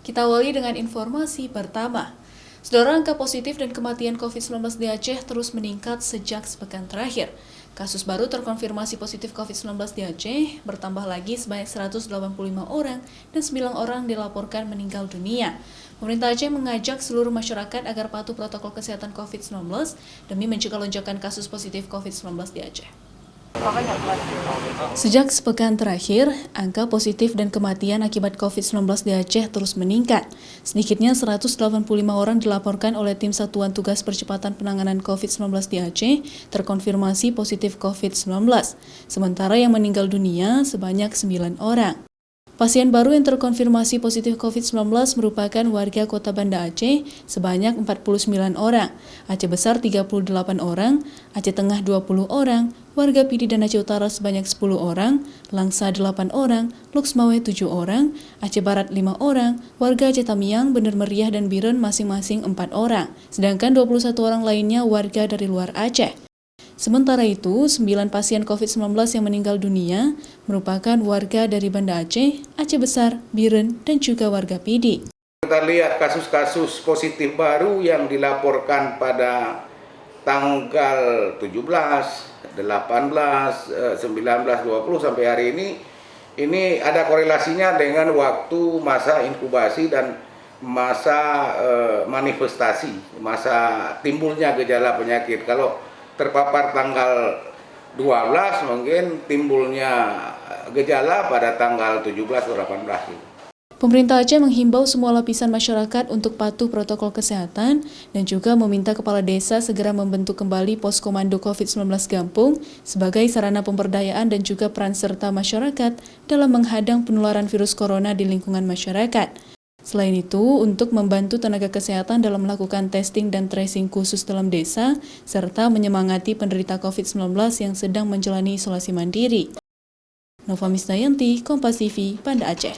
Kita awali dengan informasi pertama. Saudara, angka positif dan kematian COVID-19 di Aceh terus meningkat sejak sepekan terakhir. Kasus baru terkonfirmasi positif COVID-19 di Aceh bertambah lagi sebanyak 185 orang dan 9 orang dilaporkan meninggal dunia. Pemerintah Aceh mengajak seluruh masyarakat agar patuh protokol kesehatan COVID-19 demi mencegah lonjakan kasus positif COVID-19 di Aceh. Sejak sepekan terakhir, angka positif dan kematian akibat COVID-19 di Aceh terus meningkat. Sedikitnya 185 orang dilaporkan oleh Tim Satuan Tugas Percepatan Penanganan COVID-19 di Aceh terkonfirmasi positif COVID-19, sementara yang meninggal dunia sebanyak 9 orang. Pasien baru yang terkonfirmasi positif COVID-19 merupakan warga Kota Banda Aceh sebanyak 49 orang, Aceh Besar 38 orang, Aceh Tengah 20 orang, warga Pidi dan Aceh Utara sebanyak 10 orang, Langsa 8 orang, Luxmawe 7 orang, Aceh Barat 5 orang, warga Aceh Tamiang, Bener Meriah dan Biren masing-masing 4 orang, sedangkan 21 orang lainnya warga dari luar Aceh. Sementara itu, 9 pasien COVID-19 yang meninggal dunia merupakan warga dari Banda Aceh, Aceh Besar, Biren, dan juga warga Pidi. Kita lihat kasus-kasus positif baru yang dilaporkan pada tanggal 17, 18, 19, 20 sampai hari ini ada korelasinya dengan waktu masa inkubasi dan masa manifestasi, masa timbulnya gejala penyakit. Kalau terpapar tanggal 12 mungkin timbulnya gejala pada tanggal 17 atau 18. Pemerintah Aceh menghimbau semua lapisan masyarakat untuk patuh protokol kesehatan dan juga meminta kepala desa segera membentuk kembali pos komando COVID-19 Gampung sebagai sarana pemberdayaan dan juga peran serta masyarakat dalam menghadang penularan virus corona di lingkungan masyarakat. Selain itu, untuk membantu tenaga kesehatan dalam melakukan testing dan tracing khusus dalam desa, serta menyemangati penderita COVID-19 yang sedang menjalani isolasi mandiri. Nova Misdayanti, Kompas TV, Banda Aceh.